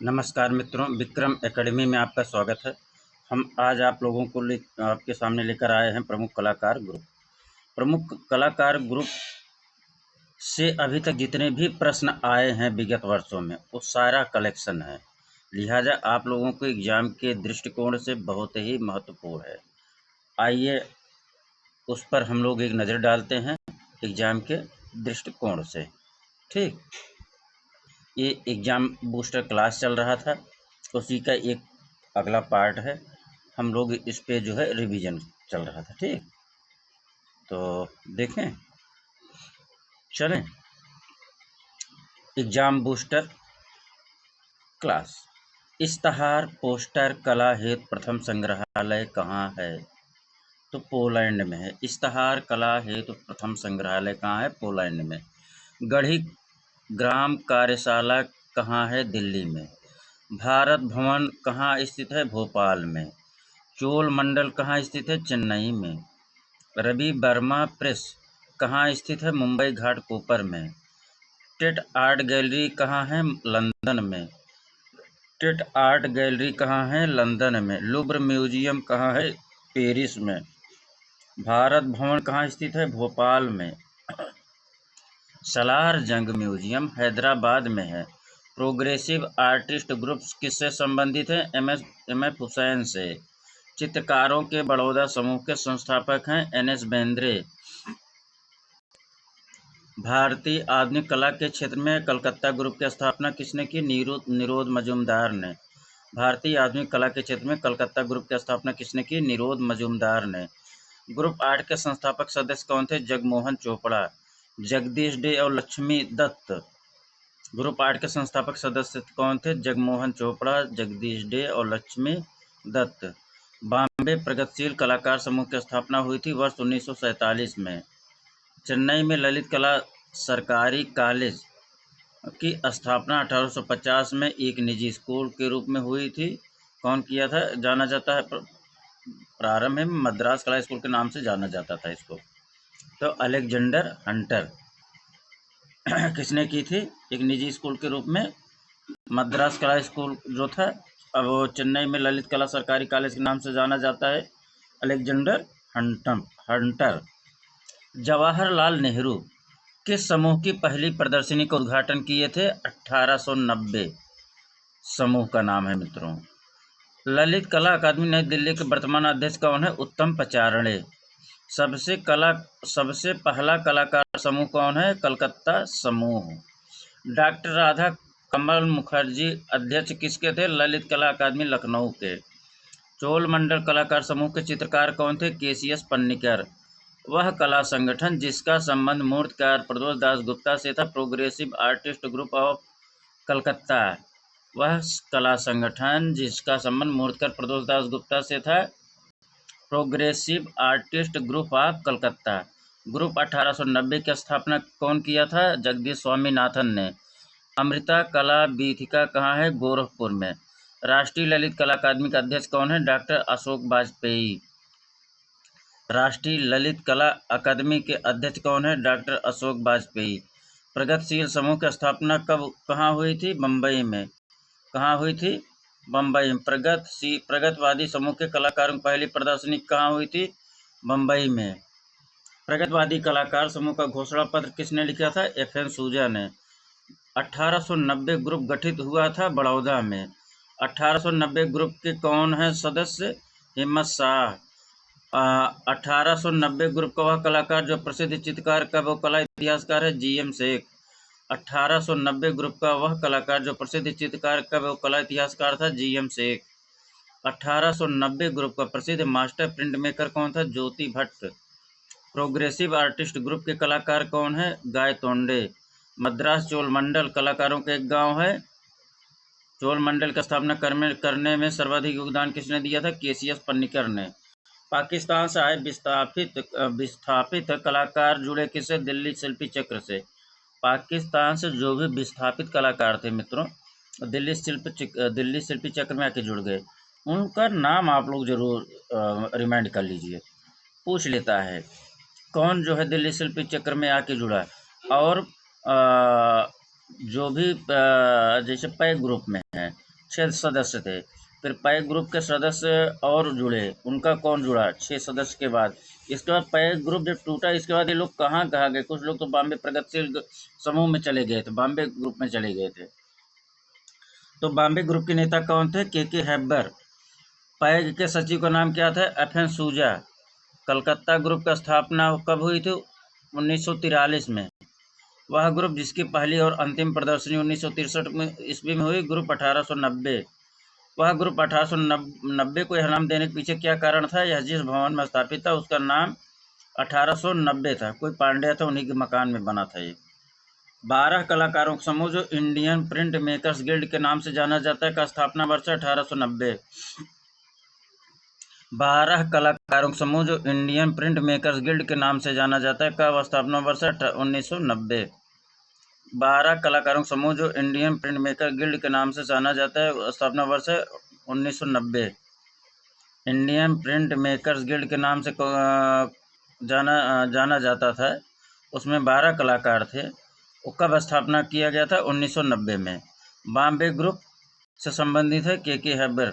नमस्कार मित्रों, विक्रम एकेडमी में आपका स्वागत है। हम आज आप लोगों को आपके सामने लेकर आए हैं प्रमुख कलाकार ग्रुप। प्रमुख कलाकार ग्रुप से अभी तक जितने भी प्रश्न आए हैं विगत वर्षों में, वो सारा कलेक्शन है। लिहाजा आप लोगों को एग्जाम के दृष्टिकोण से बहुत ही महत्वपूर्ण है। आइए उस पर हम लोग एक नज़र डालते हैं एग्जाम के दृष्टिकोण से। ठीक, ये एग्ज़ाम बूस्टर क्लास चल रहा था, उसी का एक अगला पार्ट है। हम लोग इस पे जो है रिवीजन चल रहा था। ठीक, तो देखें, चलें। Exam booster class. इश्तहार पोस्टर कला हेतु प्रथम संग्रहालय कहाँ है? तो पोलैंड में है। इश्तहार कला हेतु प्रथम संग्रहालय कहाँ है? पोलैंड में। गढ़ी ग्राम कार्यशाला कहाँ है? दिल्ली में। भारत भवन कहाँ स्थित है? भोपाल में। चोल मंडल कहाँ स्थित है? चेन्नई में। रवि वर्मा प्रेस कहाँ स्थित है? मुंबई घाटकोपर में। टेट आर्ट गैलरी कहाँ है? लंदन में। टेट आर्ट गैलरी कहाँ है? लंदन में। लुब्र म्यूजियम कहाँ है? पेरिस में। भारत भवन कहाँ स्थित है? भोपाल में। सलार जंग म्यूजियम हैदराबाद में है। प्रोग्रेसिव आर्टिस्ट ग्रुप्स किससे संबंधित है? एम एफ हुसैन से। चित्रकारों के बड़ौदा समूह के संस्थापक हैं एन.एस. बेंद्रे। भारतीय आधुनिक कला के क्षेत्र में कलकत्ता ग्रुप की स्थापना किसने की? निरोध मजूमदार ने। भारतीय आधुनिक कला के क्षेत्र में कलकत्ता ग्रुप की स्थापना किसने की? निरोध मजूमदार ने। ग्रुप 8 के संस्थापक सदस्य कौन थे? जगमोहन चोपड़ा, जगदीश डे और लक्ष्मी दत्त। ग्रुप 8 के संस्थापक सदस्य कौन थे? जगमोहन चोपड़ा, जगदीश डे और लक्ष्मी दत्त। बॉम्बे प्रगतिशील कलाकार समूह की स्थापना हुई थी वर्ष 1947 में। चेन्नई में ललित कला सरकारी कॉलेज की स्थापना 1850 में एक निजी स्कूल के रूप में हुई थी। कौन किया था? जाना जाता है, प्रारंभ में मद्रास कला स्कूल के नाम से जाना जाता था इसको। तो अलेक्जेंडर हंटर किसने की थी? एक निजी स्कूल के रूप में मद्रास कला स्कूल जो था, अब वो चेन्नई में ललित कला सरकारी कॉलेज के नाम से जाना जाता है, अलेक्जेंडर हंटर। जवाहरलाल नेहरू किस समूह की पहली प्रदर्शनी का उद्घाटन किए थे? 1890 समूह का नाम है मित्रों। ललित कला अकादमी नई दिल्ली के वर्तमान अध्यक्ष कौन है? उत्तम पचारणे। सबसे पहला कलाकार समूह कौन है? कलकत्ता समूह। डॉक्टर राधा कमल मुखर्जी अध्यक्ष किसके थे? ललित कला अकादमी लखनऊ के। चोल मंडल कलाकार समूह के चित्रकार कौन थे? केसीएस पन्नीकर। वह कला संगठन जिसका संबंध मूर्तिकार प्रदोष दास गुप्ता से था, progressive artist group of Calcutta. वह कला संगठन जिसका संबंध मूर्तिकार प्रदोष दास गुप्ता से था, progressive artist group of Calcutta. Group 1890 की स्थापना कौन किया था? जगदीश स्वामीनाथन ने। अमृता कला वीथिका कहाँ है? गोरखपुर में। राष्ट्रीय ललित कला अकादमी का अध्यक्ष कौन है? डॉक्टर अशोक वाजपेयी। राष्ट्रीय ललित कला अकादमी के अध्यक्ष कौन है? डॉक्टर अशोक वाजपेयी। प्रगतिशील समूह की स्थापना कहाँ हुई थी? बम्बई में। कहाँ हुई थी? बम्बई में। प्रगतवादी समूह के कलाकारों की पहली प्रदर्शनी कहाँ हुई थी? बम्बई में। प्रगतवादी कलाकार समूह का घोषणा पत्र किसने लिखा था? एफ.एन. सूजा ने। 1890 ग्रुप गठित हुआ था बड़ौदा में। 1890 ग्रुप के कौन है सदस्य? हिम्मत शाह। 1890 ग्रुप का वह कलाकार जो प्रसिद्ध चित्रकार का वो कला इतिहासकार है जी.एम. शेख। 1890 ग्रुप का वह कलाकार जो प्रसिद्ध चित्रकार का वो कला इतिहासकार था जी.एम. शेख। 1890 ग्रुप का प्रसिद्ध मास्टर प्रिंट मेकर कौन था? ज्योति भट्ट। प्रोग्रेसिव आर्टिस्ट ग्रुप के कलाकार कौन है? गाय तोंडे। मद्रास चोल मंडल कलाकारों का एक गांव है। चोल मंडल की स्थापना करने में सर्वाधिक योगदान किसने दिया था? केसीएस पन्नीकर ने। पाकिस्तान से आए विस्थापित कलाकार जुड़े किससे? दिल्ली शिल्पी चक्र से। पाकिस्तान से जो भी विस्थापित कलाकार थे मित्रों, दिल्ली शिल्पी चक्र में आके जुड़ गए, उनका नाम आप लोग जरूर रिमाइंड कर लीजिए। पूछ लेता है कौन जो है दिल्ली शिल्पी चक्र में आके जुड़ा, और जो भी जैसे पै ग्रुप में है, 6 सदस्य थे। फिर पैक ग्रुप के सदस्य और जुड़े, उनका कौन जुड़ा 6 सदस्य के बाद। इसके बाद पैक ग्रुप जब टूटा, इसके बाद ये लोग कहाँ कहाँ गए, कुछ लोग तो बॉम्बे प्रगतिशील समूह में चले गए थे, बॉम्बे ग्रुप में चले गए थे। तो बॉम्बे ग्रुप के नेता कौन थे, के हैबर। पैग के सचिव का नाम क्या था, FN सूजा। कलकत्ता ग्रुप की स्थापना कब हुई थी, 1943 में। वह ग्रुप जिसकी पहली और अंतिम प्रदर्शनी 1963 में ईस्वी में हुई, ग्रुप 1890। वह ग्रुप 1890 को यह नाम देने के पीछे क्या कारण था, यह जिस भवन में स्थापित था उसका नाम 1890 था, कोई पांड्या था, उन्हीं के मकान में बना था ये। 12 कलाकारों का समूह जो इंडियन प्रिंट मेकर्स गिल्ड के नाम से जाना जाता है, का स्थापना वर्ष 1890। 12 कलाकारों का समूह जो इंडियन प्रिंट मेकर्स गिल्ड के नाम से जाना जाता है, का स्थापना वर्ष 1990। 12 कलाकारों का समूह जो इंडियन प्रिंट मेकर गिल्ड के नाम से जाना जाता है, स्थापना वर्ष है 1990। इंडियन प्रिंट मेकर्स गिल्ड के नाम से जाना जाता था, उसमें 12 कलाकार थे। वो कब स्थापना किया गया था, 1990 में। बॉम्बे ग्रुप से संबंधित है के हैबर।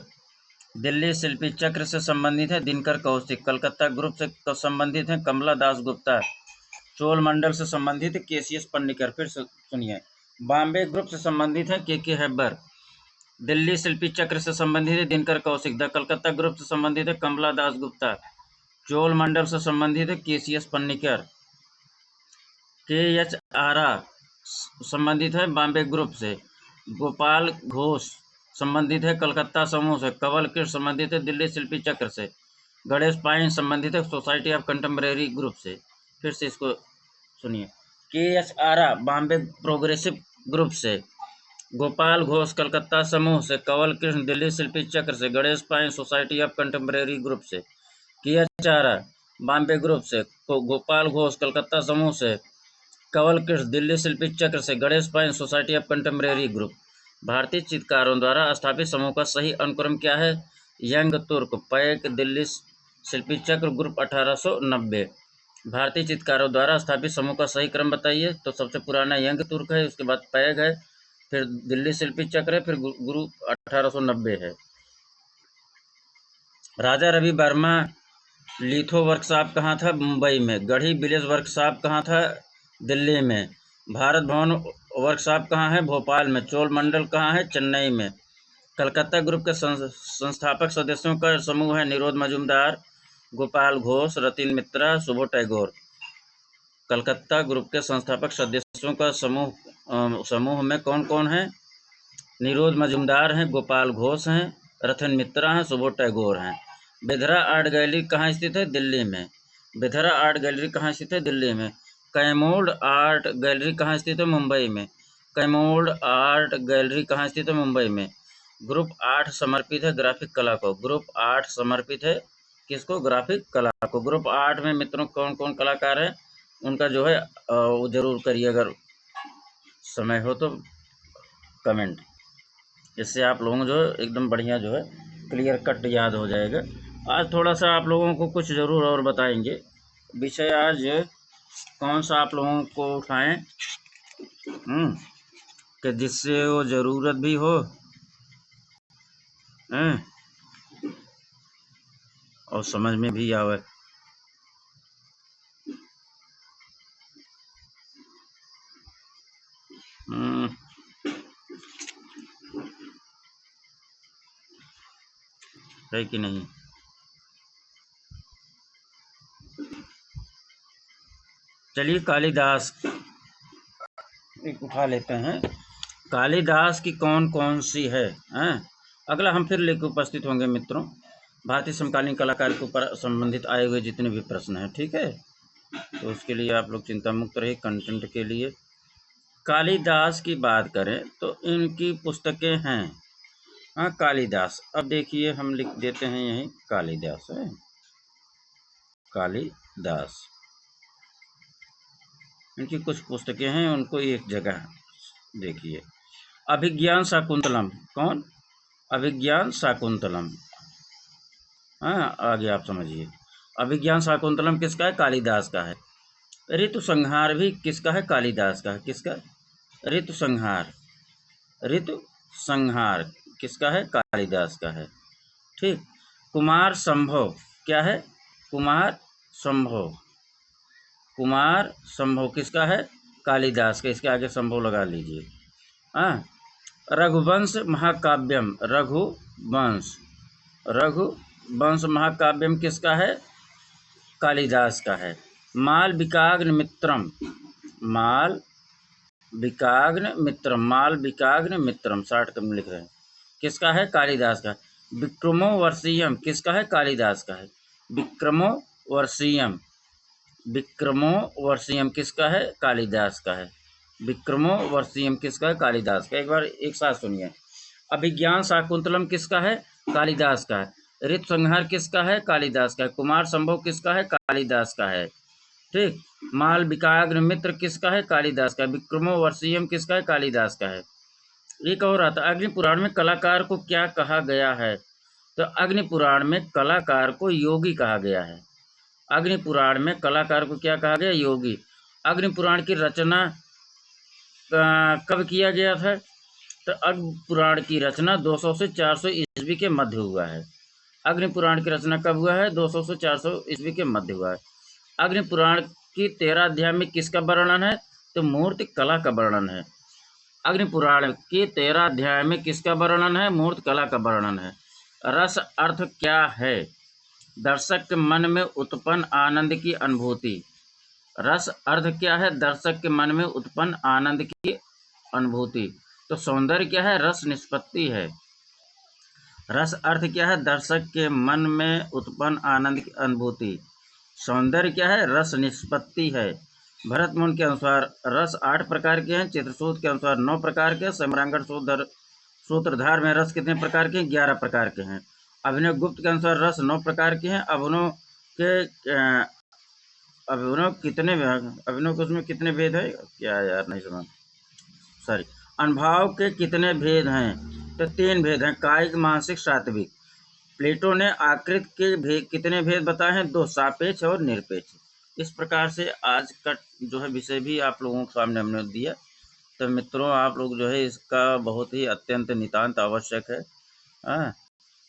दिल्ली शिल्पी चक्र से संबंधित है दिनकर कौशिक। कलकत्ता ग्रुप से संबंधित है कमला दास गुप्ता। चोल मंडल से संबंधित है KCS पन्नीकर। फिर सुनिए, बॉम्बे ग्रुप से संबंधित है के हैबर। दिल्ली शिल्पी चक्र से संबंधित है दिनकर कौशिक। द कलकत्ता ग्रुप से संबंधित है कमला दास गुप्ता। चोल मंडल से संबंधित है KCS पन्नीकर। KH आरा संबंधित है बॉम्बे ग्रुप से। गोपाल घोष संबंधित है कलकत्ता समूह से। कंवल कृष्ण संबंधित है दिल्ली शिल्पी चक्र से। गणेश पाइन संबंधित है सोसाइटी ऑफ कंटेम्परेरी ग्रुप से। फिर से इसको सुनिए, KH आरा बॉम्बे प्रोग्रेसिव ग्रुप से। गोपाल घोष कलकत्ता समूह से। कंवल कृष्ण दिल्ली शिल्पी चक्र से। Ganesh pine society of contemporary group से। KH आरा बॉम्बे ग्रुप से। गोपाल घोष कलकत्ता समूह से। कंवल कृष्ण दिल्ली शिल्पी चक्र से। Ganesh pine society of contemporary group. भारतीय चित्रकारों द्वारा स्थापित समूह का सही अनुक्रम क्या है, यंग तुर्क। पैक दिल्ली शिल्पी चक्र ग्रुप 1890। भारतीय चित्रकारों द्वारा स्थापित समूह का सही क्रम बताइए। तो सबसे पुराना यंग तुर्क है, उसके बाद पैग है, फिर दिल्ली शिल्पी चक्र है, फिर ग्रुप 1890 है। राजा रवि वर्मा लिथो वर्कशॉप कहाँ था, मुंबई में। गढ़ी विलेज वर्कशॉप कहाँ था, दिल्ली में। भारत भवन वर्कशॉप कहाँ है, भोपाल में। चोल मंडल कहाँ है, चेन्नई में। कलकत्ता ग्रुप के संस्थापक सदस्यों का समूह है निरोध मजूमदार, गोपाल घोष, रतिन मित्रा, शुभो टैगोर। कलकत्ता ग्रुप के संस्थापक सदस्यों का समूह में कौन कौन है, निरोध मजूमदार हैं, गोपाल घोष हैं, रतन मित्रा हैं, शुभो टैगोर हैं। बेधरा आर्ट गैलरी कहाँ स्थित है, दिल्ली में। बेधरा आर्ट गैलरी कहाँ स्थित है, दिल्ली में। कैमोल्ड आर्ट गैलरी कहाँ स्थित है, मुंबई में। कैमोल्ड आर्ट गैलरी कहाँ स्थित है, मुंबई में। ग्रुप 8 समर्पित है ग्राफिक कला को। ग्रुप 8 समर्पित है किसको, ग्राफिक कला को। ग्रुप 8 में मित्रों कौन कौन कलाकार हैं, उनका जो है वो जरूर करिए, अगर समय हो तो कमेंट। इससे आप लोगों को जो है एकदम बढ़िया जो है क्लियर कट याद हो जाएगा। आज थोड़ा सा आप लोगों को कुछ ज़रूर और बताएंगे। विषय आज कौन सा आप लोगों को उठाएं कि जिससे वो ज़रूरत भी हो और समझ में भी आवे। है कि नहीं। चलिए कालिदास एक उठा लेते हैं। कालिदास की कौन कौन सी है, अगला हम फिर लेकर उपस्थित होंगे मित्रों। भारतीय समकालीन कलाकार के ऊपर संबंधित आए हुए जितने भी प्रश्न हैं, ठीक है। तो उसके लिए आप लोग चिंता मुक्त रहिए कंटेंट के लिए। कालिदास की बात करें तो इनकी पुस्तकें हैं, कालिदास। अब देखिए हम लिख देते हैं यहीं कालिदास है, कालिदास। इनकी कुछ पुस्तकें हैं, उनको एक जगह देखिए। अभिज्ञान शाकुंतलम, कौन, अभिज्ञान शाकुंतलम। आगे आप समझिए। अभिज्ञान शाकुंतलम किसका है, कालिदास का है। ऋतु संहार भी किसका है, कालिदास का है। किसका, ऋतु संहार। ऋतु संहार किसका है? कालिदास का है। ठीक। कुमार संभव क्या है? कुमार संभव, कुमार संभव किसका है? कालिदास का। इसके आगे संभव लगा लीजिए। हाँ। रघुवंश महाकाव्यम, रघुवंश, रघुवंश महाकाव्यम किसका है? कालिदास का है। मालविकाग्नि मित्रम, मालविकाग्नि मित्रम, मालविकाग्नि मित्रम शार्ट में लिख रहे हैं, किसका है? कालिदास का। विक्रमोर्वशीयम किसका है? कालिदास का है। विक्रमोर्वशीयम, विक्रमोर्वशीयम किसका है? कालिदास का है। विक्रमोर्वशीयम किसका है? कालिदास का। एक बार एक साथ सुनिए। अभिज्ञान शाकुंतलम किसका है? कालिदास का है। ऋतुसंहार किसका है? कालिदास का है। कुमार संभव किसका है? कालिदास का है। ठीक। मालविकाग्नि मित्र किसका है? कालिदास का। विक्रमोर्वशीयम किसका है? कालिदास का है। एक और आता, अग्नि पुराण में कलाकार को क्या कहा गया है? तो अग्नि पुराण में कलाकार को योगी कहा गया है। अग्नि पुराण में कलाकार को क्या कहा गया? योगी। अग्नि पुराण की रचना कब किया गया था? तो अग्नि पुराण की रचना 200 से 400 ईस्वी के मध्य हुआ है। अग्नि पुराण की रचना कब हुआ है? 200 से 400 ईस्वी के मध्य हुआ है। अग्नि पुराण की 13 अध्याय में किसका वर्णन है? तो मूर्ति कला का वर्णन है। अग्नि पुराण के 13 अध्याय में किसका वर्णन है? मूर्त कला का वर्णन है। रस अर्थ क्या है? दर्शक के मन में उत्पन्न आनंद की अनुभूति। रस अर्थ क्या है? दर्शक के मन में उत्पन्न आनंद की अनुभूति। तो सौंदर्य क्या है? रस निष्पत्ति है। रस अर्थ क्या है? दर्शक के मन में उत्पन्न आनंद की अनुभूति। सौंदर्य क्या है? रस निष्पत्ति है। भरत मुनि के अनुसार रस 8 प्रकार के हैं। चित्रसूत के अनुसार 9 प्रकार के। सम्रांगण सूत्रधार में रस कितने प्रकार के हैं? 11 प्रकार के हैं। अभिनव गुप्त के अनुसार रस 9 प्रकार के हैं। अभिनव कितने अभिनव के उसमें कितने भेद है? क्या यार नहीं समझ, सॉरी। अनुभाव के कितने भेद हैं? तो 3 भेद हैं, कायिक, मानसिक, सात्विक। प्लेटो ने आकृति के कितने भेद बताए हैं? 2, सापेक्ष और निरपेक्ष। इस प्रकार से आज का जो है विषय भी आप लोगों के सामने हमने दिया। तो मित्रों, आप लोग जो है इसका बहुत ही अत्यंत नितांत आवश्यक है। हाँ,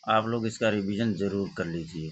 आप लोग इसका रिवीजन जरूर कर लीजिए।